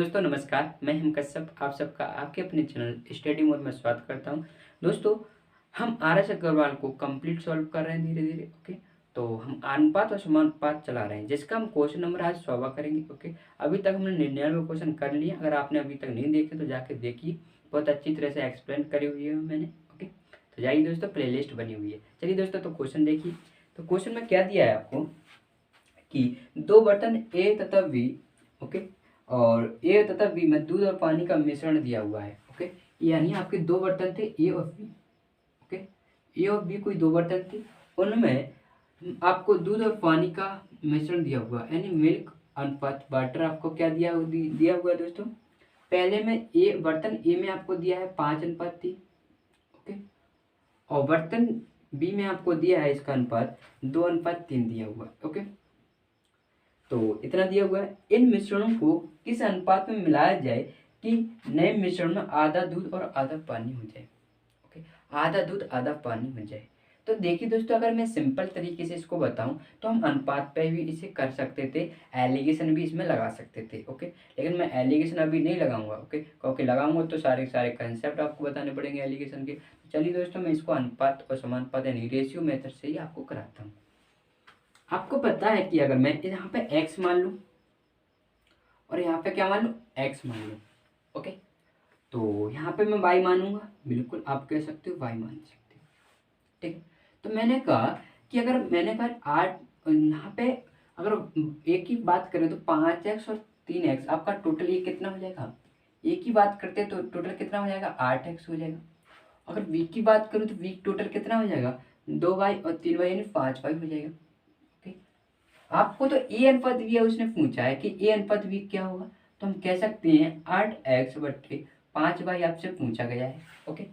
दोस्तों नमस्कार, मैं हिम कश्यप आप सबका आपके अपने चैनल स्टडी मोड में स्वागत करता हूं। दोस्तों, हम आर एस अग्रवाल को कंप्लीट सॉल्व कर रहे हैं धीरे धीरे। ओके, तो हम अनुपात और समानुपात चला रहे हैं, जिसका हम क्वेश्चन नंबर आज 16 करेंगे। ओके, अभी तक हमने 99 क्वेश्चन कर लिए। अगर आपने अभी तक नहीं देखे तो जाके देखिए, बहुत अच्छी तरह से एक्सप्लेन करी हुई है मैंने। ओके, तो जाइए दोस्तों, प्ले लिस्ट बनी हुई है। चलिए दोस्तों, तो क्वेश्चन देखिए। तो क्वेश्चन में क्या दिया है आपको कि दो बर्तन ए तथा बी, ओके, और ए तथा बी में दूध और पानी का मिश्रण दिया हुआ है। ओके, यानी आपके दो बर्तन थे ए और बी। ओके, ए और बी कोई दो बर्तन थे, उनमें आपको दूध और पानी का मिश्रण दिया हुआ है, यानी मिल्क अनुपात वाटर आपको क्या दिया हुआ है दोस्तों। पहले में ए बर्तन ए में आपको दिया है 5:3। ओके, और बर्तन बी में आपको दिया है इसका अनुपात 2:3 दिया हुआ है। ओके, तो इतना दिया हुआ है। इन मिश्रणों को किस अनुपात में मिलाया जाए कि नए मिश्रण में आधा दूध और आधा पानी हो जाए। ओके, आधा दूध आधा पानी हो जाए। तो देखिए दोस्तों, अगर मैं सिंपल तरीके से इसको बताऊं तो हम अनुपात पे भी इसे कर सकते थे, एलिगेशन भी इसमें लगा सकते थे। ओके, लेकिन मैं एलिगेशन अभी नहीं लगाऊंगा। ओके, क्योंकि लगाऊंगा तो सारे सारे कंसेप्ट आपको बताने पड़ेंगे एलिगेशन के। तो चलिए दोस्तों, मैं इसको अनुपात और समानुपात यानी रेशियो मेथड से ही आपको कराता हूँ। आपको पता है कि अगर मैं यहाँ पे x मान लूँ और यहाँ पे क्या मान लूँ, x मान लूँ। ओके, तो यहाँ पे मैं y मानूंगा, बिल्कुल आप कह सकते हो y मान सकते हो। ठीक है, तो मैंने कहा कि अगर मैंने कहा 8, यहाँ पे अगर एक की बात करें तो 5x और 3x आपका टोटल ये कितना हो जाएगा। एक की बात करते हैं तो टोटल कितना हो जाएगा, 8x हो जाएगा। अगर v की बात करूँ तो v टोटल कितना हो जाएगा, 2y और 3y यानी 5y हो जाएगा। आपको तो ए अनुपात वी है उसने पूछा है कि ए अनुपात वी क्या होगा, तो हम कह सकते हैं 8x/5y आपसे पूछा गया है। ओके,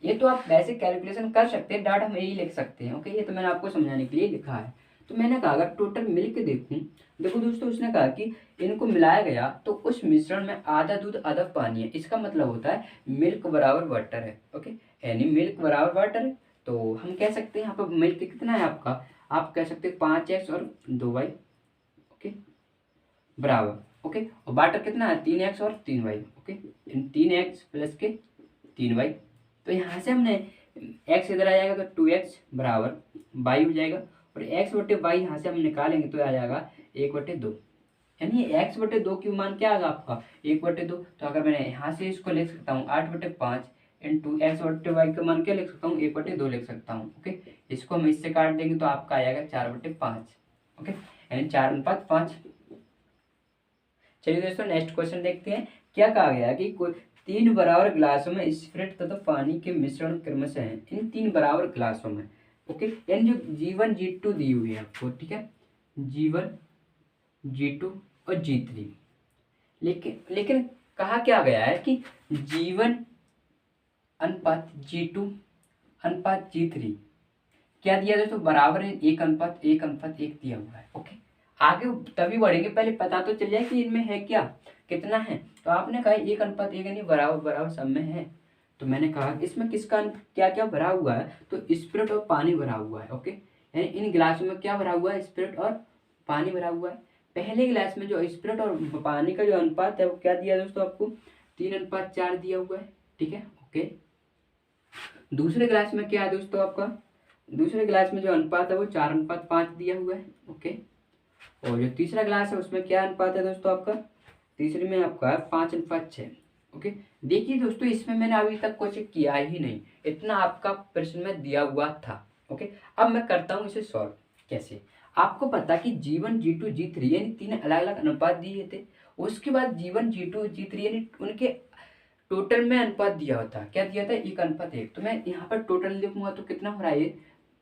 ये तो आप वैसे कैलकुलेशन कर सकते हैं, डाटा हम यही लिख सकते हैं। ओके, ये तो मैंने आपको समझाने के लिए लिखा है। तो मैंने कहा अगर टोटल मिल के देखो दोस्तों, उसने कहा कि इनको मिलाया गया तो उस मिश्रण में आधा दूध आधा पानी है। इसका मतलब होता है मिल्क बराबर वाटर है। ओके, यानी मिल्क बराबर वाटर है। तो हम कह सकते हैं यहाँ पर मिल्क कितना है आपका, आप कह सकते हैं 5x और 2y। ओके, बराबर। ओके, और वाटर कितना है 3x और 3y। ओके, 3x प्लस के 3y। तो यहाँ से हमने x इधर आ जाएगा तो 2x बराबर y हो जाएगा, और x/y यहाँ से हम निकालेंगे तो आ जाएगा 1/2। यानी x/2 की मान क्या आएगा आपका 1/2। तो अगर मैंने यहाँ से इसको लिख सकता हूँ 8/5 इंटू x/y का मान क्या लिख सकता हूँ, 1/2 लिख सकता हूँ। ओके, इसको हम इससे काट देंगे तो आपका आ जाएगा 4/5। ओके, यानी 4:5। चलिए दोस्तों, नेक्स्ट क्वेश्चन देखते हैं। क्या कहा गया कि कोई 3 बराबर गिलासों में स्पिरिट तथा पानी के मिश्रण क्रमशः है। इन 3 बराबर गिलासों में, ओके, यानी जो G1 G2 दी हुई है आपको, ठीक है, G1 G2 और G3। लेकिन कहा क्या गया है कि G1 अनुपात G2 अनुपात G3 क्या दिया दोस्तों, बराबर है 1:1:1 दिया हुआ है। ओके, आगे तभी बढ़ेंगे, पहले पता तो चल जाए कि इनमें है क्या, कितना है। तो आपने कहा 1:1 यानी बराबर बराबर सब में है। तो मैंने कहा इसमें किसका क्या क्या भरा हुआ है, तो स्पिरिट और पानी भरा हुआ है। ओके, यानी इन गिलासों में क्या भरा हुआ है, स्पिरिट और पानी भरा हुआ है। पहले गिलास में जो स्पिरिट और पानी का जो अनुपात है वो क्या दिया दोस्तों आपको, 3:4 दिया हुआ है। ठीक है, ओके। दूसरे गिलास में क्या है दोस्तों आपका, दूसरे गिलास में जो अनुपात है वो 4:5 दिया हुआ है। ओके, और जो तीसरा गिलास है उसमें क्या अनुपात है दोस्तों आपका, तीसरे में आपका 5:6। ओके, देखिए दोस्तों, इसमें मैंने अभी तक कुछ किया ही नहीं, इतना आपका प्रश्न में दिया हुआ था। ओके, अब मैं करता हूँ इसे सॉल्व। कैसे, आपको पता कि G1 G2 G3 यानी 3 अलग अलग अनुपात दिए थे। उसके बाद G1 G2 G3 यानी उनके टोटल में अनुपात दिया होता, क्या दिया था, 1:1। तो मैं यहाँ पर टोटल लिखूंगा तो कितना हो रहा है,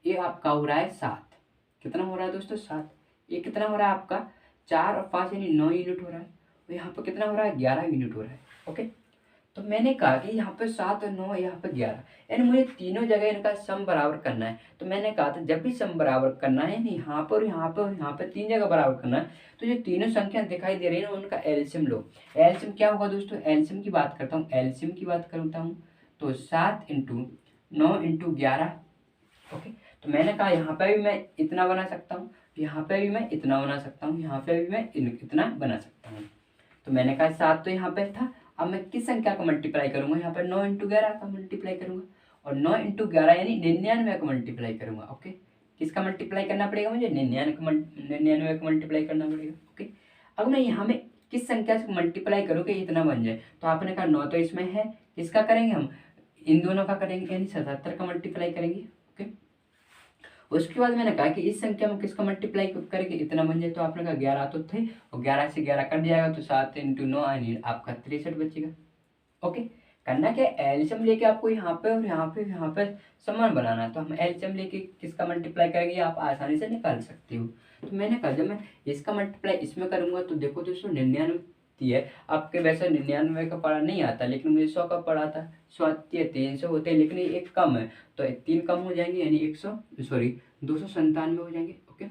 ये आपका हो रहा है 7। कितना हो रहा है दोस्तों, 7। ये कितना हो रहा है आपका 4 और 5 यानी 9 यूनिट हो रहा है। और यहाँ पर कितना हो रहा है, 11 यूनिट हो रहा है। ओके, तो मैंने कहा कि यहाँ पे 7 और 9, यहाँ पे 11, यानी मुझे तीनों जगह इनका सम बराबर करना है। तो मैंने कहा था जब भी सम बराबर करना है, यानी यहाँ पर यहाँ पर यहाँ पे 3 जगह बराबर करना है, तो जो तीनों संख्या दिखाई दे रही है ना उनका एलसीएम लो। एलसीएम क्या होगा दोस्तों, एलसीएम की बात करता हूँ, एलसीएम की बात करता हूँ, तो 7 × 9 × 11। ओके, तो मैंने कहा यहाँ पे भी मैं इतना बना सकता हूँ, यहाँ पे भी मैं इतना बना सकता हूँ, यहाँ पे भी मैं इतना बना सकता हूँ। तो मैंने कहा 7 तो यहाँ पे था, अब मैं किस संख्या का मल्टीप्लाई करूंगा, यहाँ पर 9 × 11 का मल्टीप्लाई करूंगा, और 9 × 11 यानी 99 का मल्टीप्लाई करूंगा। ओके, किसका मल्टीप्लाई करना पड़ेगा मुझे, 99 का मल्टीप्लाई करना पड़ेगा। ओके, अब मैं यहाँ में किस संख्या से मल्टीप्लाई करूँ कि इतना बन जाए, तो आपने कहा 9 तो इसमें है, किसका करेंगे हम, इन दोनों का करेंगे, यानी 77 का मल्टीप्लाई करेंगे। ओके, उसके बाद मैंने कहा कि इस संख्या में किसका मल्टीप्लाई करेंगे, इतना बन जाए, तो आपने कहा 11 तो थे, और 11 से 11 कट जाएगा, तो 7 × 9 यानी आपका 63 बचेगा। ओके, करना क्या, एलसीएम लेके आपको यहाँ पे और यहाँ पे समान बनाना है, तो हम एलसीएम लेके किसका मल्टीप्लाई करेंगे आप आसानी से निकाल सकते हो। तो मैंने कहा जब मैं इसका मल्टीप्लाई इसमें करूंगा, तो देखो दोस्तों 99 है, आपके वैसे 99 का पढ़ा नहीं आता, लेकिन मुझे 100 का पढ़ा था, 100 300 होते हैं, लेकिन एक कम है, तो 3 कम हो जाएंगे, यानी 297 हो जाएंगे। ओके,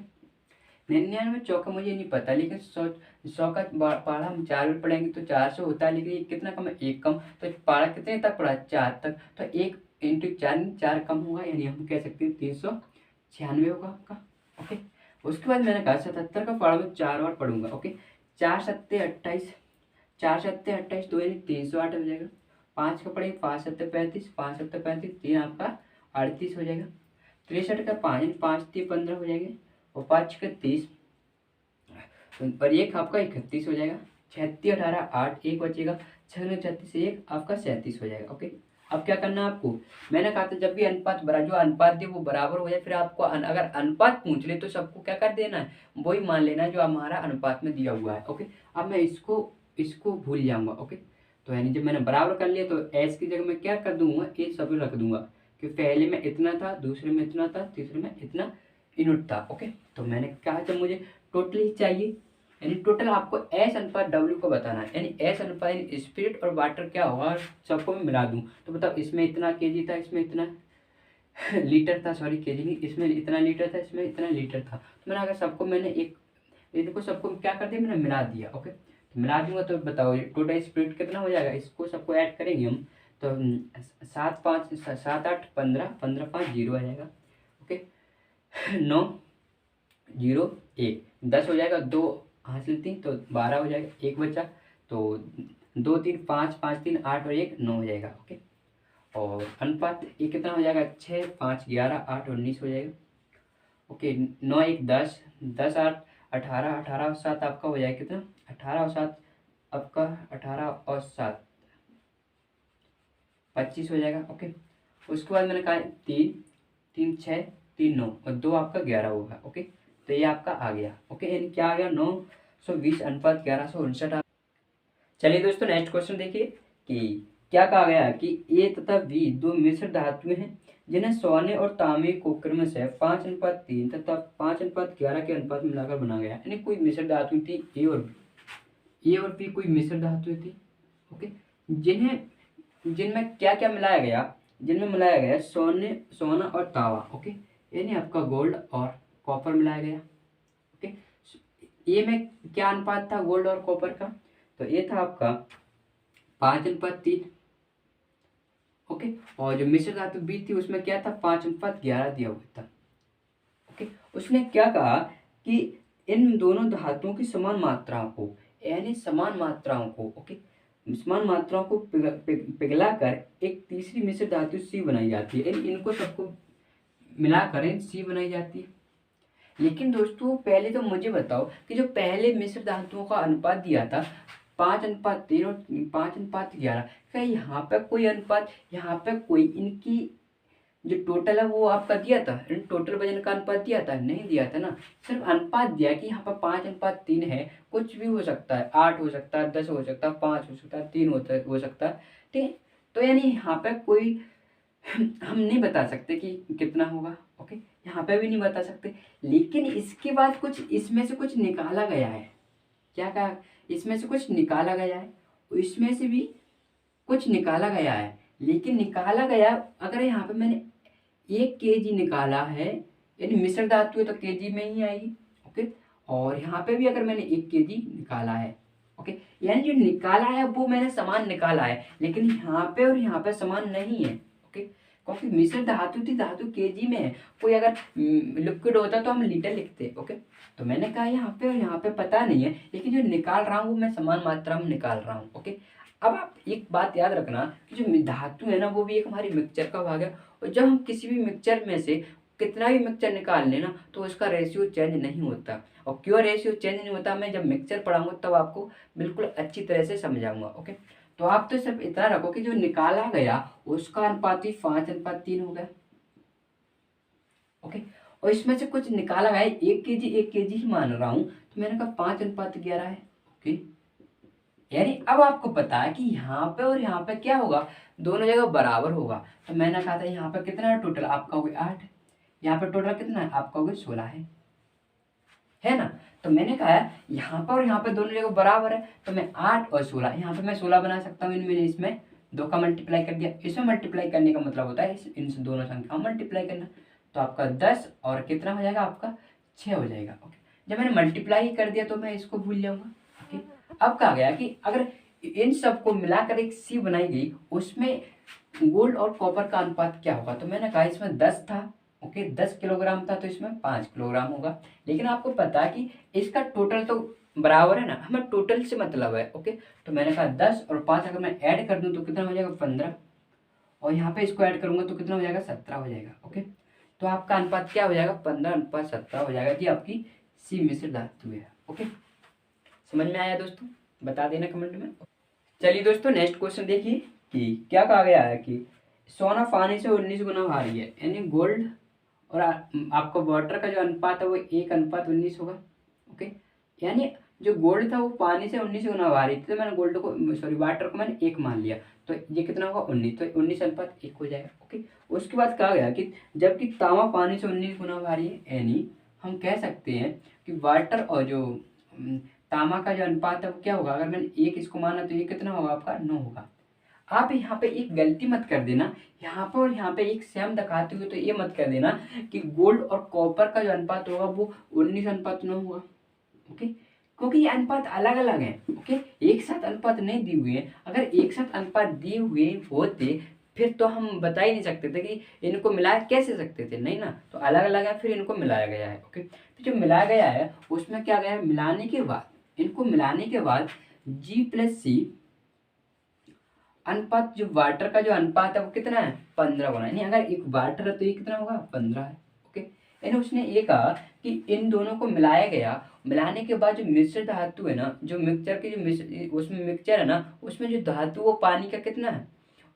99 चौका मुझे नहीं पता, लेकिन 100 का पढ़ा हम 4 में पढ़ेंगे तो 400 होता है, लेकिन ये कितना कम है, 1 कम, तो पढ़ा कितने तक पढ़ा, 4 तक, तो 1 × 4 कम होगा, यानी हम कह सकते हैं 396 होगा आपका। ओके, उसके बाद मैंने कहा 77 का पढ़ा मैं 4 और पढ़ूंगा। ओके, 4 × 7 = 28, 4 × 7 = 28, तो यानी 308 हो जाएगा। 5 का पढ़ेंगे, 5 × 7 = 35, 5 × 7 = 35, 3 आपका 38 हो जाएगा। 63 का 5 5 × 3 = 15 हो जाएंगे, और 5 × 30 और 1 आपका 31 हो जाएगा। 36 18 8 1 बचेगा, 6 × 36 1 आपका 37 हो जाएगा। ओके, अब क्या करना है आपको, मैंने कहा था जब भी अनुपात जो अनुपात दे वो बराबर हो जाए, फिर आपको अगर अनुपात पूछ ले तो सबको क्या कर देना है, वही मान लेना है जो हमारा अनुपात में दिया हुआ है। ओके, अब मैं इसको भूल जाऊंगा। ओके, तो यानी जब मैंने बराबर कर लिया, तो एस की जगह मैं क्या कर दूंगा, ये सभी रख दूंगा, कि पहले में इतना था, दूसरे में इतना था, तीसरे में इतना यूनिट था। ओके, तो मैंने कहा जब मुझे टोटल ही चाहिए, यानी टोटल आपको एस अनुपात डब्ल्यू को बताना है, यानी एस अनुपात यानी स्पिरिट और वाटर क्या होगा, सबको मैं मिला दूं, तो बताओ इसमें इतना केजी था, इसमें इतना लीटर था, सॉरी केजी नहीं, इसमें इतना लीटर था, इसमें इतना लीटर था, तो मैंने अगर सबको मैंने ये देखो सबको क्या कर दिया, मैंने मिला दिया। ओके, तो मिला दूंगा, तो बताओ टोटल स्पिरिट कितना हो जाएगा, इसको सबको ऐड करेंगे हम, तो 7 5 7 8 15 15 5 0 आ जाएगा। ओके, 9 0 1 10 हो जाएगा, 2 हासिल 3 तो 12 हो जाएगा, 1 बचा, तो 2 3 5 5 3 8 और 1 9 हो जाएगा। ओके, और अनुपात ये कितना हो जाएगा, 6 5 11 8 और 19 हो जाएगा। ओके, 9 1 10 10 8 18 18 और 7 आपका हो जाएगा कितना, 18 और 7 आपका 18 और 7 25 हो जाएगा। ओके, उसके बाद मैंने कहा 3 3 6 3 9 और 2 आपका 11 होगा। ओके, तो ये आपका आ गया। ओके, यानी क्या आ गया, 920 अनुपात 1159। चलिए दोस्तों नेक्स्ट क्वेश्चन देखिए कि क्या कहा गया है कि ए तथा बी दो मिश्र धातुएं हैं जिन्हें सोने और तांबे को क्रमशः 5:3 तथा 5:11 के अनुपात में मिलाकर बनाया गया, यानी कोई मिश्र धातु थी ए और बी कोई मिश्र धातु थी। ओके, जिनमें क्या क्या मिलाया गया, जिनमें मिलाया गया सोना और तांबा। ओके, यानी आपका गोल्ड और कॉपर मिलाया गया। ओके, ये में क्या अनुपात था गोल्ड और कॉपर का, तो ये था आपका 5:3। ओके, और जो मिश्र धातु बी थी उसमें क्या था 5:11 दिया हुआ था। ओके, उसने क्या कहा कि इन दोनों धातुओं की समान मात्राओं को, यानी समान मात्राओं को, ओके, समान मात्राओं को पिघलाकर एक तीसरी मिश्र धातु सी बनाई जाती है, इनको सबको मिलाकर सी बनाई जाती है। लेकिन दोस्तों पहले तो मुझे बताओ कि जो पहले मिश्र धातुओं का अनुपात दिया था 5:3 और 5:11, क्या यहाँ पे कोई अनुपात, यहाँ पे कोई इनकी जो टोटल है वो आपका दिया था, टोटल वजन का अनुपात दिया था, नहीं दिया था ना, सिर्फ अनुपात दिया कि यहाँ पर 5:3 है, कुछ भी हो सकता है, 8 हो सकता है, 10 हो सकता है, 5 हो सकता है, 3 हो सकता है, ठीक है। तो यानी यहाँ पे कोई हम नहीं बता सकते कि कितना होगा। ओके, यहाँ पे भी नहीं बता सकते, लेकिन इसके बाद कुछ इसमें से कुछ निकाला गया है। क्या कहा, इसमें से कुछ निकाला गया है, इसमें से भी कुछ निकाला गया है, लेकिन निकाला गया अगर यहाँ पे मैंने 1 kg निकाला है, यानी मिश्र धातु है तो केजी में ही आएगी। ओके, और यहाँ पे भी अगर मैंने 1 kg निकाला है, ओके, यानी जो निकाला है वो मैंने समान निकाला है, लेकिन यहाँ पे और यहाँ पे समान नहीं है। ओके, क्योंकि मिश्र धातु थी, धातु केजी में है। कोई अगर लिक्विड होता तो हम लीटर लिखते। ओके, तो मैंने कहा यहाँ पे और यहाँ पे पता नहीं है, लेकिन जो निकाल रहा हूँ वो मैं समान मात्रा में निकाल रहा हूँ। ओके, अब आप एक बात याद रखना कि जो धातु है ना वो भी एक हमारी मिक्सचर का भाग है, और जब हम किसी भी मिक्सचर में से कितना भी मिक्सचर निकाल लेना तो उसका रेशियो चेंज नहीं होता। और क्यों रेशियो चेंज नहीं होता, मैं जब मिक्सचर पढ़ाऊंगा तब आपको बिल्कुल अच्छी तरह से समझाऊंगा। ओके, तो आप तो सिर्फ इतना रखो कि जो निकाला गया उसका अनुपात ही 5:3 हो गया। ओके, और इसमें से कुछ निकाला गया 1 kg ही मान रहा हूं, तो मैंने कहा 5:11 है। ओके, यानी अब आपको पता है कि यहाँ पे और यहाँ पे क्या होगा, दोनों जगह बराबर होगा। तो मैंने कहा था यहाँ पे कितना है टोटल, आपका हो गया 8, यहाँ पे टोटल कितना है, आपका हो गया 16 है ना। तो मैंने कहा यहाँ पर और यहाँ पे दोनों जगह बराबर है, तो मैं 8 और 16, यहाँ पे मैं 16 बना सकता हूँ। मैंने इसमें 2 का मल्टीप्लाई कर दिया। इसमें मल्टीप्लाई करने का मतलब होता है इन दोनों संख्या मल्टीप्लाई करना। तो आपका 10 और कितना हो जाएगा, आपका 6 हो जाएगा। ओके, जब मैंने मल्टीप्लाई कर दिया तो मैं इसको भूल जाऊंगा। ओके, अब कहा गया कि अगर इन सबको मिलाकर एक सी बनाई गई, उसमें गोल्ड और कॉपर का अनुपात क्या होगा। तो मैंने कहा इसमें 10 था। ओके, 10 किलोग्राम था, तो इसमें 5 किलोग्राम होगा। लेकिन आपको पता है कि इसका टोटल तो बराबर है ना, हमें टोटल से मतलब है। ओके, तो मैंने कहा 10 और 5 अगर मैं ऐड कर दूं तो कितना हो जाएगा, 15, और यहाँ पे इसको ऐड करूंगा तो कितना हो जाएगा, 17 हो जाएगा। ओके, तो आपका अनुपात क्या हो जाएगा, 15:17 हो जाएगा जी, आपकी सी मिश्र धातु है। ओके, समझ में आया दोस्तों, बता देना कमेंट में। चलिए दोस्तों, नेक्स्ट क्वेश्चन देखिए कि क्या कहा गया है कि सोना पानी से 19 गुना भारी है, यानी गोल्ड और आपका वाटर का जो अनुपात है वो 1:19 होगा। ओके, यानी जो गोल्ड था वो पानी से 19 गुना भारी थी, तो मैंने गोल्ड को सॉरी वाटर को मैंने 1 मान लिया, तो ये कितना होगा, 19, तो 19:1 हो जाएगा। ओके, उसके बाद कहा गया कि जबकि तांबा पानी से 19 गुना भारी है, यानी हम कह सकते हैं कि वाटर और जो तांबा का जो अनुपात है वो क्या होगा, अगर मैंने 1 इसको माना तो ये कितना होगा, आपका 9 होगा। आप यहाँ पे एक गलती मत कर देना, यहाँ पर और यहाँ पे एक सेम दिखाते हुए तो ये मत कर देना कि गोल्ड और कॉपर का जो अनुपात होगा वो 19:9 होगा। ओके, क्योंकि ये अनुपात अलग अलग है। ओके, एक साथ अनुपात नहीं दिए हुए हैं। अगर एक साथ अनुपात दिए हुए होते फिर तो हम बता ही नहीं सकते थे कि इनको मिला कैसे सकते थे, नहीं ना, तो अलग अलग है फिर इनको मिलाया गया है। ओके, तो जो मिलाया गया है उसमें क्या गया है, मिलाने के बाद, इनको मिलाने के बाद G+C अनुपात, जो वाटर का जो अनुपात है वो कितना है, 15 गुना। यानी अगर एक वाटर है तो ये कितना होगा, 15 है। ओके, यानी उसने ये कहा कि इन दोनों को मिलाया गया, मिलाने के बाद जो मिश्र धातु है ना, जो मिक्सचर की जो मिश्र उसमें मिक्सचर है ना, उसमें जो धातु वो पानी का कितना है,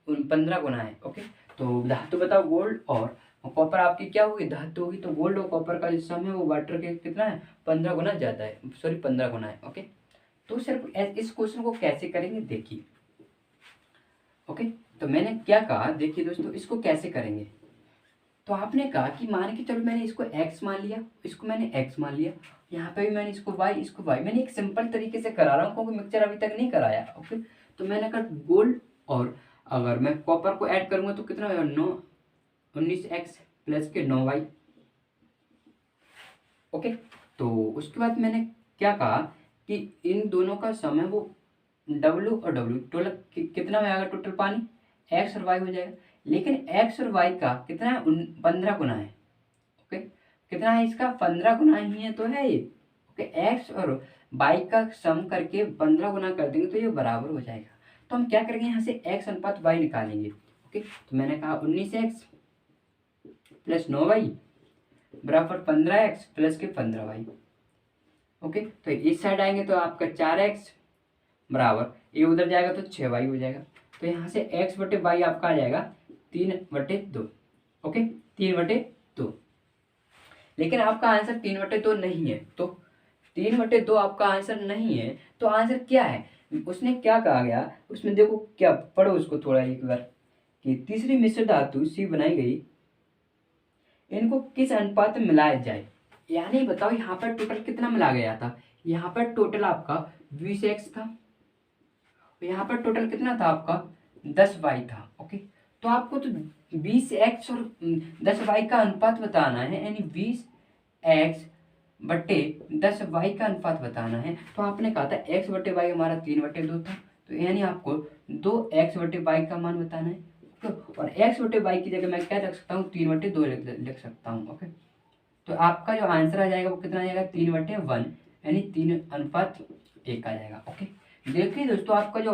15 गुना है। ओके, तो धातु बताओ, गोल्ड और कॉपर आपकी क्या होगी, धातु होगी, तो गोल्ड और कॉपर का जो सम है वो वाटर के कितना है, 15 गुना ज़्यादा है, सॉरी 15 गुना है। ओके, तो सिर्फ इस क्वेश्चन को कैसे करेंगे देखिए। ओके, तो मैंने क्या कहा, देखिए दोस्तों, इसको कैसे करेंगे। तो आपने कहा कि मान के चलो मैंने इसको x मान लिया, इसको मैंने x मान लिया, यहाँ पे भी मैंने इसको y, इसको y, मैंने एक सिंपल तरीके से करा रहा हूँ क्योंकि मिक्सचर अभी तक नहीं कराया। ओके, तो मैंने कहा गोल्ड और अगर मैं कॉपर को ऐड करूँगा तो कितना होगा, 19x प्लस के 9y। ओके, तो उसके बाद मैंने क्या कहा कि इन दोनों का सम है वो W और W, टोटल कितना में आएगा, टोटल पानी x और y हो जाएगा। लेकिन x और y का कितना है, 15 गुना है। ओके, कितना है इसका, 15 गुना ही है तो है ये। ओके, x और y का सम करके 15 गुना कर देंगे तो ये बराबर हो जाएगा। तो हम क्या करेंगे, यहाँ से x अनुपात y निकालेंगे। ओके, तो मैंने कहा 19x प्लस 9y बराबर 15x प्लस के 15y। ओके, तो इस साइड आएंगे तो आपका 4x बराबर, ये उधर जाएगा तो 6y हो जाएगा। तो यहाँ से x/y आपका आ जाएगा 3/2। ओके, 3/2। लेकिन आपका आंसर 3/2 नहीं है, तो 3/2 आपका आंसर नहीं है, तो आंसर क्या है, उसने क्या कहा गया उसमें, देखो क्या पढ़ो उसको थोड़ा एक बार, कि तीसरी मिश्र धातु सी बनाई गई, इनको किस अनुपात में मिलाया जाए। यानी बताओ यहाँ पर टोटल कितना मिला गया था, यहाँ पर टोटल आपका 20x था, यहाँ पर टोटल कितना था आपका 10y था। ओके, तो आपको तो 20x और 10y का अनुपात बताना है, यानी 20x बटे 10y का अनुपात बताना है। तो आपने कहा था x/y हमारा 3/2 था, तो यानी आपको 2x/y का मान बताना है। ओके। और x/y की जगह मैं क्या रख सकता हूँ, 3/2 लिख सकता हूँ। ओके, तो आपका जो आंसर आ जाएगा वो कितना आ जाएगा, 3/1, यानी 3:1 आ जाएगा। ओके, देखिए दोस्तों, आपका जो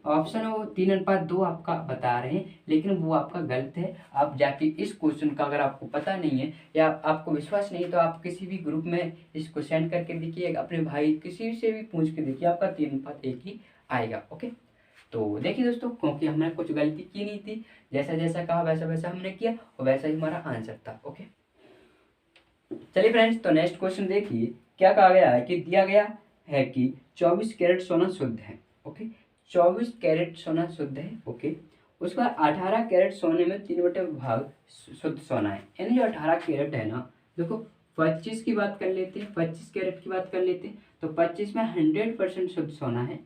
ऑप्शन है वो 3:2 आपका बता रहे हैं, लेकिन वो आपका गलत है। आप जाके इस क्वेश्चन का अगर आपको पता नहीं है या आपको विश्वास नहीं, तो आप किसी भी ग्रुप में इसको सेंड करके देखिए, अपने भाई किसी से भी पूछ के देखिए, आपका 3:1 ही आएगा। ओके, तो देखिए दोस्तों, क्योंकि हमने कुछ गलती की नहीं थी, जैसा जैसा कहा वैसा वैसा हमने किया और वैसा ही हमारा आंसर था। ओके, चलिए फ्रेंड्स, तो नेक्स्ट क्वेश्चन देखिए, क्या कहा गया है कि दिया गया है कि 24 कैरेट सोना शुद्ध है। ओके, 24 कैरेट सोना शुद्ध है। ओके, उसका 18 कैरेट सोने में 3/भाग शुद्ध सोना है, यानी जो 18 कैरेट है ना, देखो 25 की बात कर लेते हैं, 25 कैरेट की बात कर लेते हैं, तो 25 में 100% शुद्ध सोना है।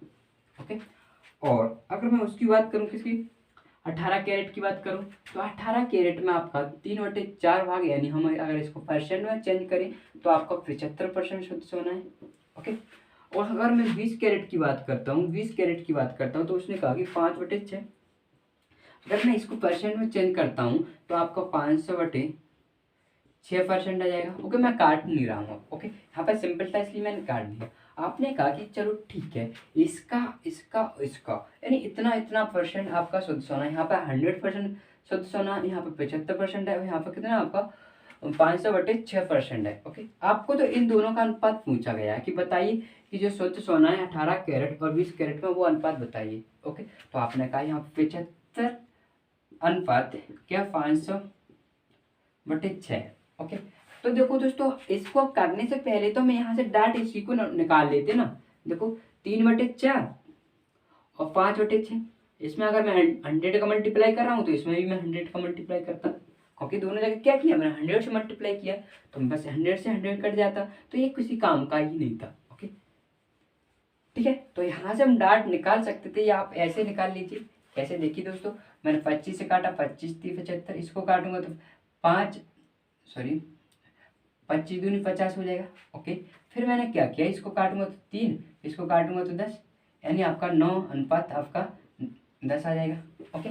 ओके, और अगर मैं उसकी बात करूँ, किसकी, 18 कैरेट की बात करूँ, तो 18 कैरेट में आपका 3/4 भाग, यानी हम अगर इसको परसेंट में चेंज करें तो आपका 75% शुद्ध सोना है। ओके, और अगर मैं 20 कैरेट की बात करता हूँ, 20 कैरेट की बात करता हूँ, तो उसने कहा कि 5/6, अगर मैं इसको परसेंट में चेंज करता हूँ तो आपका 500/6% आ जाएगा। ओके, मैं काट नहीं रहा हूँ। ओके, यहाँ पर सिंपल था इसलिए मैंने काट दिया। आपने कहा कि चलो ठीक है, इसका इसका इसका, यानी इतना इतना परसेंट आपका शुद्ध सोना है, यहाँ पर 100% शुद्ध सोना, यहाँ पर 75% है, यहाँ पर कितना आपका 500/6% है। ओके, आपको तो इन दोनों का अनुपात पूछा गया है कि बताइए कि जो शुद्ध सोना है 18 कैरेट और 20 कैरेट में, वो अनुपात बताइए। ओके, तो आपने कहा यहाँ 75 अनुपात क्या 500/6। ओके, तो देखो दोस्तों, इसको करने से पहले तो मैं यहाँ से डाट इसी को निकाल लेते ना। देखो 3/4 और 5/6, इसमें अगर मैं 100 का मल्टीप्लाई कर रहा हूँ तो इसमें भी मैं 100 का मल्टीप्लाई करता, क्योंकि दोनों जगह क्या किया मैंने, 100 से मल्टीप्लाई किया, तो बस 100 से 100 कट जाता, तो ये किसी काम का ही नहीं था। ओके, ठीक है, तो यहाँ से हम डाट निकाल सकते थे, या आप ऐसे निकाल लीजिए। कैसे, देखिए दोस्तों, मैंने 25 से काटा, 25 3 75, इसको काटूंगा तो 25×2 = 50 हो जाएगा। ओके, फिर मैंने क्या किया, इसको काटूंगा तो 3, इसको काटूंगा तो 10, यानी आपका 9 अनुपात आपका 10 आ जाएगा। ओके,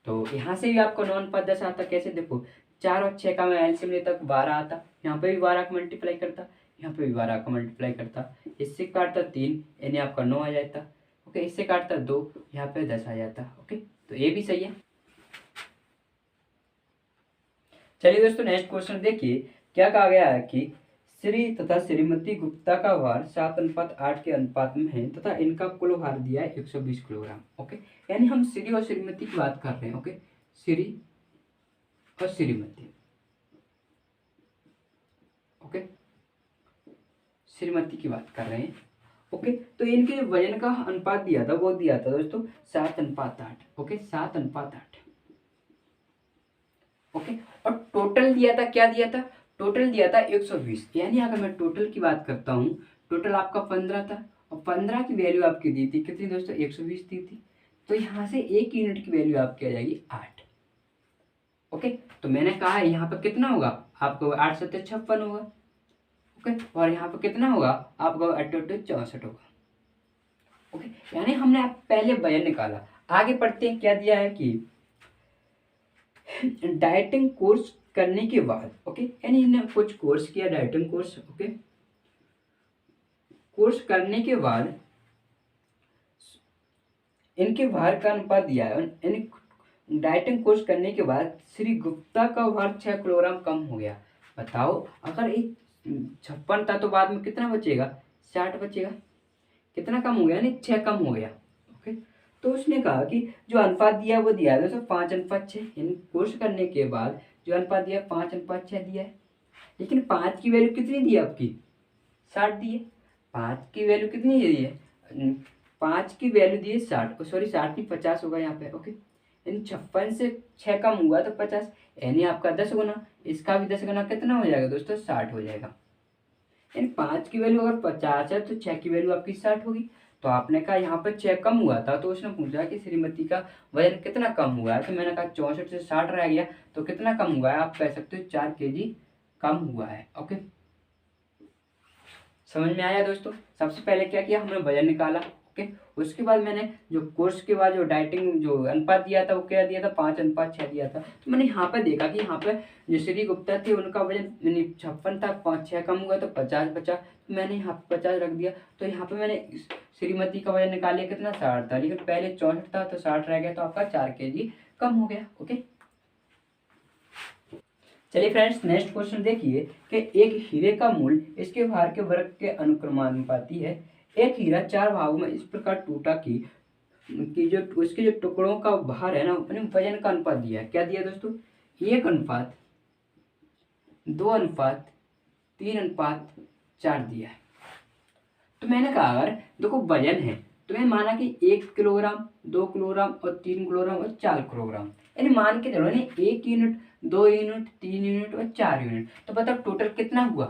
तो यहाँ से भी आपको 9:10 आता। कैसे, देखो 4 और 6 का मैं एलसीएम लेता तो 12 आता, यहाँ पे भी 12 का मल्टीप्लाई करता, यहाँ पे भी 12 का मल्टीप्लाई करता, इससे काटता 3, यानी आपका 9 आ जाता। ओके, इससे काटता 2, यहाँ पे 10 आ जाता। ओके, तो ये भी सही है। चलिए दोस्तों, नेक्स्ट क्वेश्चन देखिए, क्या कहा गया है कि श्री तथा श्रीमती गुप्ता का भार 7:8 के अनुपात में है तथा इनका कुल भार दिया है 120 किलोग्राम। ओके, यानी हम श्री और श्रीमती की बात कर रहे हैं। ओके, श्री और श्रीमती। ओके, श्रीमती की बात कर रहे हैं। ओके, तो इनके वजन का अनुपात दिया था, वो दिया था दोस्तों 7:8। ओके, 7:8। ओके, और टोटल दिया था, क्या दिया था, टोटल दिया था 120, यानी अगर मैं टोटल की बात करता हूँ, टोटल आपका 15 था, और 15 की वैल्यू आपकी दी थी कितनी दोस्तों, 120 दी थी, तो यहाँ से 1 यूनिट की वैल्यू आपकी आ जाएगी 8। ओके, तो मैंने कहा यहाँ पर कितना होगा, आपको 8 7 56 होगा। ओके, और यहाँ पर कितना होगा, आपको 8 8 64 होगा। ओके, यानी हमने पहले वजन निकाला। आगे पढ़ते हैं, क्या दिया है कि डाइटिंग कोर्स करने के बाद, ओके, यानी इन्हें कुछ कोर्स किया, डाइटिंग कोर्स। ओके, कोर्स करने के बाद इनके भार का अनुपात दिया है, यानी डाइटिंग कोर्स करने के बाद श्री गुप्ता का भार 6 किलोग्राम कम हो गया। बताओ, अगर एक 56 था तो बाद में कितना बचेगा, 60 बचेगा, कितना कम हो गया, यानी 6 कम हो गया। ओके, तो उसने कहा कि जो अनुपात दिया वो दिया है दोस्तों 5:6, यानी कोर्स करने के बाद जो अनुपात दिया 5:6 दिया है, लेकिन 5 की वैल्यू कितनी दी है आपकी, 60 दी है। 5 की वैल्यू कितनी दी है, 5 की वैल्यू दी है 60, सॉरी 60 नहीं 50 होगा यहाँ पे। ओके, यानी 56 से 6 कम हुआ तो 50, यानी आपका 10 गुना, इसका भी 10 गुना, कितना हो जाएगा दोस्तों, 60 हो जाएगा। यानी 5 की वैल्यू अगर 50 है तो 6 की वैल्यू आपकी 60 होगी। तो आपने कहा यहाँ पर 6 कम हुआ था, तो उसने पूछा कि श्रीमती का वजन कितना कम हुआ है, तो मैंने कहा 64 से 60 रह गया, तो कितना कम हुआ है, आप कह सकते हो 4 kg कम हुआ है। ओके, समझ में आया दोस्तों। सबसे पहले क्या किया, हमने वजन निकाला। ओके, उसके बाद मैंने जो कोर्स के बाद जो डाइटिंग जो अनुपात दिया था वो क्या दिया था, 5:6 दिया था। तो मैंने यहाँ पे देखा कि यहाँ पे जो श्री गुप्ता थे उनका वजन 56 था, 5-6 कम हुआ तो 50 बचा, तो मैंने यहाँ पे 50 रख दिया। तो यहाँ पे मैंने श्रीमती का वजन निकाल लिया कितना, 60 था, लेकिन पहले 64 था तो 60 रह गया, तो आपका 4 kg कम हो गया। ओके, चलिए फ्रेंड्स नेक्स्ट क्वेश्चन देखिए कि एक हीरे का मूल्य इसके भार के वर्ग के अनुक्रमानुपाती है। एक हीरा 4 भागों में इस प्रकार टूटा कि जो उसके जो टुकड़ों का भार है ना अपने वजन का अनुपात दिया है। क्या दिया दोस्तों, 1:2:3:4 दिया है। तो मैंने कहा अगर देखो वजन है तो मैंने माना कि 1 किलोग्राम, 2 किलोग्राम और 3 किलोग्राम और 4 किलोग्राम, यानी मान के चलो नहीं 1 यूनिट, 2 यूनिट, 3 यूनिट और 4 यूनिट। तो बताओ टोटल कितना हुआ,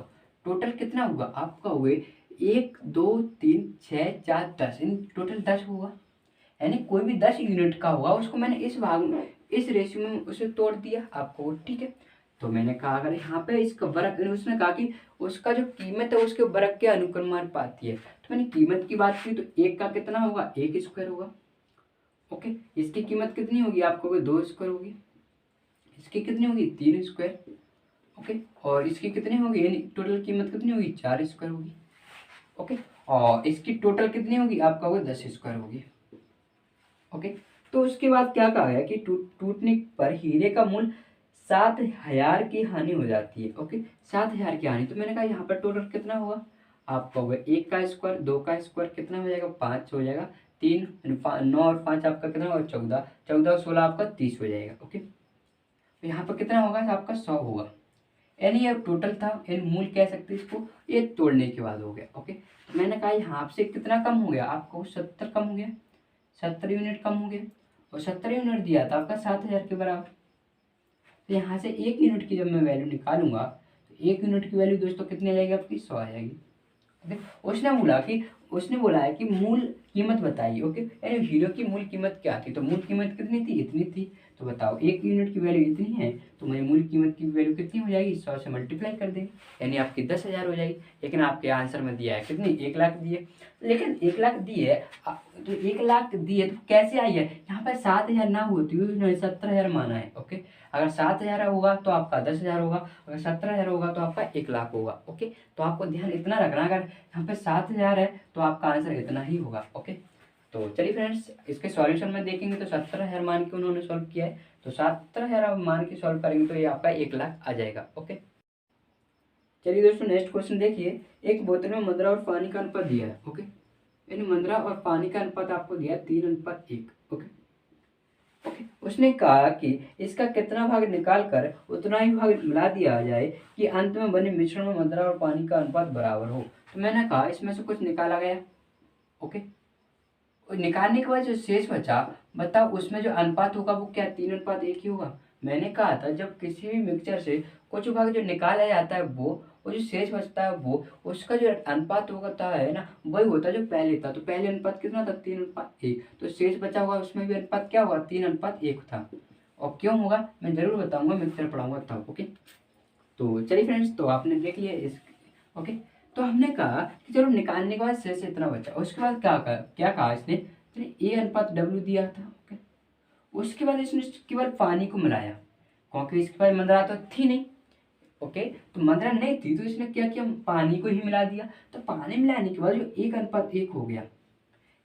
टोटल कितना हुआ आपका, हुए 1 2 3 6 4 10, टोटल 10 हुआ। यानी कोई भी 10 यूनिट का होगा उसको मैंने इस भाग में, इस रेशियो में उसे तोड़ दिया आपको, ठीक है। तो मैंने कहा अगर यहाँ पे इसका वर्ग, उसने कहा कि उसका जो कीमत है उसके वर्ग के अनुक्रमानुपाती है। तो मैंने कीमत की बात की तो 1 का कितना होगा, 1 स्क्वायर होगा। ओके, इसकी कीमत कितनी होगी आपको, 2 स्क्वायर होगी। इसकी कितनी होगी, 3 स्क्वायर। ओके, और इसकी कितनी होगी, यानी टोटल कीमत कितनी होगी, 4 स्क्वायर होगी। ओके, और इसकी टोटल कितनी होगी आपका, 10 स्क्वायर होगी। ओके, तो उसके बाद क्या कहा गया कि टूटने पर हीरे का मूल्य 7,000 की हानि हो जाती है। ओके, 7,000 की हानि। तो मैंने कहा यहाँ पर टोटल कितना होगा आपका, होगा 1 का स्क्वायर, 2 का स्क्वायर कितना हो जाएगा, 5 हो जाएगा, 3 9 और 5 आपका कितना होगा, 14, 14 और 16 आपका 30 हो जाएगा। ओके, तो यहाँ पर कितना होगा आपका, 100 होगा। यानी ये टोटल था, यानी मूल कह सकते हैं इसको, ये तोड़ने के बाद हो गया। ओके, तो मैंने कहा यहाँ से कितना कम हो गया आपको, 70 कम हो गया, 70 यूनिट कम हो गया, और 70 यूनिट दिया था आपका 7,000 के बराबर। तो यहाँ से 1 यूनिट की जब मैं वैल्यू निकालूंगा तो 1 यूनिट की वैल्यू दोस्तों कितनी आ जाएगी आपकी, 100 आ जाएगी। ओके, उसने बोला है कि मूल कीमत बताइए। ओके, यानी हीरो की मूल कीमत क्या थी, तो मूल कीमत कितनी थी, इतनी थी। तो बताओ 1 यूनिट की वैल्यू इतनी है तो मेरी मूल कीमत की वैल्यू कितनी हो जाएगी, 100 से मल्टीप्लाई कर देंगे, यानी आपकी 10,000 हो जाएगी। लेकिन आपके आंसर में दिया है कितनी, 1 लाख दिए। लेकिन 1 लाख दिए तो 1 लाख दिए तो कैसे आई है, यहाँ पर 7,000 ना होती हुई उन्होंने 70,000 माना है। ओके, अगर 7,000 होगा तो आपका 10,000 होगा, अगर 17,000 होगा तो आपका 1 लाख होगा। ओके, तो आपको ध्यान इतना रखना, अगर यहाँ पे 7,000 है तो आपका आंसर इतना ही होगा। ओके, तो चलिए फ्रेंड्स इसके सॉल्यूशन में देखेंगे तो 17,000 मान के उन्होंने सॉल्व किया है, तो 17,000 मान के सॉल्व करेंगे तो ये आपका 1 लाख आ जाएगा। ओके, चलिए दोस्तों नेक्स्ट क्वेश्चन देखिए, एक बोतल में मदरा और पानी का अनुपात दिया है। ओके, यानी मदरा और पानी का अनुपात आपको दिया है 3:1। ओके, ओके, उसने कहा कि इसका कितना भाग निकाल कर उतना ही भाग मिला दिया जाए कि अंत में बने मिश्रण में मदरा और पानी का अनुपात बराबर हो। तो मैंने कहा इसमें से कुछ निकाला गया। ओके, और निकालने के बाद जो शेष बचा, बताओ उसमें जो अनुपात होगा वो क्या, 3:1 ही होगा। मैंने कहा था जब किसी भी मिक्सचर से कुछ भाग जो निकाला जाता है वो जो शेष बचता है वो उसका जो अनुपात होता है ना वही होता है जो पहले था। तो पहले अनुपात कितना था, 3:1। तो शेष बचा हुआ उसमें भी अनुपात क्या हुआ, 3:1 था। और क्यों होगा मैं जरूर बताऊंगा, मिक्सचर पढ़ाऊंगा तब। ओके, तो चलिए फ्रेंड्स, तो आपने देख लिया इस। ओके, तो हमने कहा कि चलो निकालने के बाद शेष इतना बचा, उसके बाद क्या कहा इसने, A/W दिया था। ओके, उसके बाद इसने केवल पानी को मिलाया, क्योंकि इसके पास मंदरा तो थी नहीं। ओके, तो मंदरा नहीं थी तो इसने क्या किया, पानी को ही मिला दिया। तो पानी मिलाने के बाद जो 1:1 हो गया,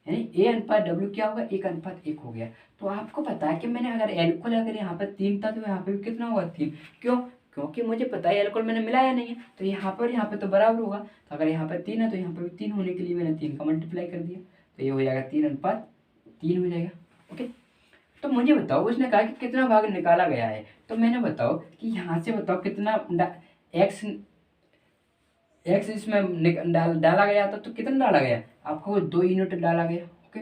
यानी A/W क्या होगा, 1:1 हो गया। तो आपको पता है कि मैंने अगर एल्कोहल अगर यहाँ पर 3 था तो यहाँ पे भी कितना होगा, 3। क्यों, क्योंकि मुझे पता है एल्कोहल मैंने मिलाया नहीं है, तो यहाँ पे तो बराबर होगा। तो अगर यहाँ पर 3 है तो यहाँ पर भी 3 होने के लिए मैंने 3 का मल्टीप्लाई कर दिया, तो ये हो जाएगा 3:3 हो जाएगा। ओके, तो मुझे बताओ उसने कहा कि कितना भाग निकाला गया है, तो मैंने बताओ कि यहाँ से बताओ कितना एक्स एक्स इसमें डाला गया था, तो कितना डाला गया आपको, 2 यूनिट डाला गया। ओके,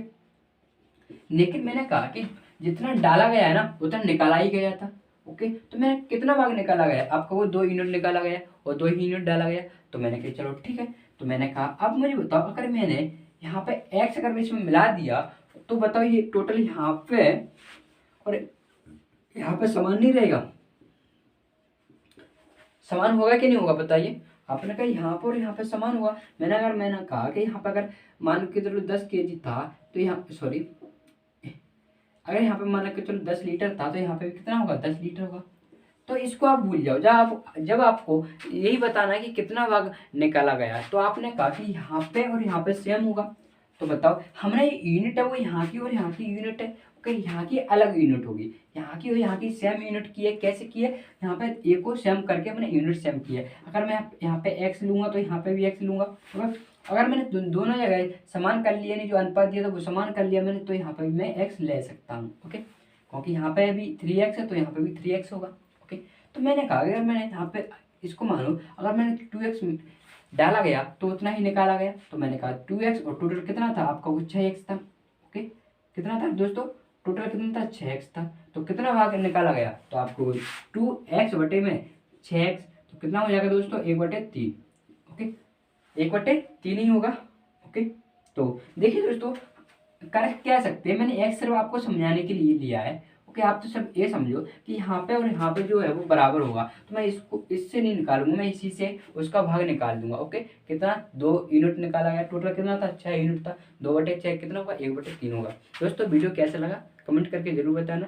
लेकिन मैंने कहा कि जितना डाला गया है ना उतना निकाला ही गया था। ओके, तो मैंने कितना भाग निकाला गया आपको, वो 2 यूनिट निकाला गया और 2 यूनिट डाला गया। तो मैंने कहा चलो ठीक है। तो मैंने कहा अब मुझे बताओ अगर मैंने यहाँ पे एक्स अगर मैं इसमें मिला दिया तो बताओ ये टोटल यहाँ पे और यहाँ पे समान नहीं रहेगा, समान होगा कि नहीं होगा बताइए। आपने कहा यहाँ पर और यहाँ पे समान हुआ। मैंने कहा कि यहाँ पर अगर मान के चलो 10 kg था तो यहाँ सॉरी, अगर यहाँ पे मान के चलो 10 लीटर था तो यहाँ पे भी कितना होगा, 10 लीटर होगा। तो इसको आप भूल जाओ। जब आपको यही बताना है कि कितना भाग निकाला गया, तो आपने कहा कि यहाँ पे और यहाँ पे सेम होगा। तो बताओ, हमने यूनिट है वो यहाँ की और यहाँ की यूनिट है, ओके, यहाँ की अलग यूनिट होगी, यहाँ की और यहाँ की सेम यूनिट की है। कैसे की है, यहाँ पे ए को सेम करके मैंने यूनिट सेम की है। अगर मैं यहाँ पे एक्स लूंगा तो यहाँ पे भी एक्स लूंगा। अगर मैंने दोनों जगह समान कर लिया, नहीं जो अनुपात दिया था वो समान कर लिया मैंने, तो यहाँ पे भी मैं एक्स ले सकता हूँ, ओके, क्योंकि यहाँ पे अभी 3x है तो यहाँ पे भी 3x होगा, ओके। तो मैंने कहा अगर मैंने यहाँ पे इसको मानो, अगर मैंने 2x डाला गया तो उतना ही निकाला गया। तो मैंने कहा 2x और टोटल कितना था आपका, वो 6x था, ओके। कितना था दोस्तों, टोटल कितना था, 6x था। तो कितना भाग निकाला गया, तो आपको 2x बटे में 6x, तो कितना हो जाएगा दोस्तों, 1/3, ओके, 1/3 ही होगा, ओके। तो देखिए दोस्तों, करेक्ट कह सकते हैं, मैंने एक्स सिर्फ आपको समझाने के लिए लिया है, ओके। आप तो सब ये समझो कि यहाँ पे और यहाँ पे जो है वो बराबर होगा, तो मैं इसको इससे नहीं निकालूंगा, मैं इसी से उसका भाग निकाल दूंगा, ओके। कितना, 2 यूनिट निकाला गया, टोटल कितना था, 6 यूनिट था, 2/6 कितना होगा, 1/3 होगा। दोस्तों वीडियो कैसा लगा कमेंट करके जरूर बताना।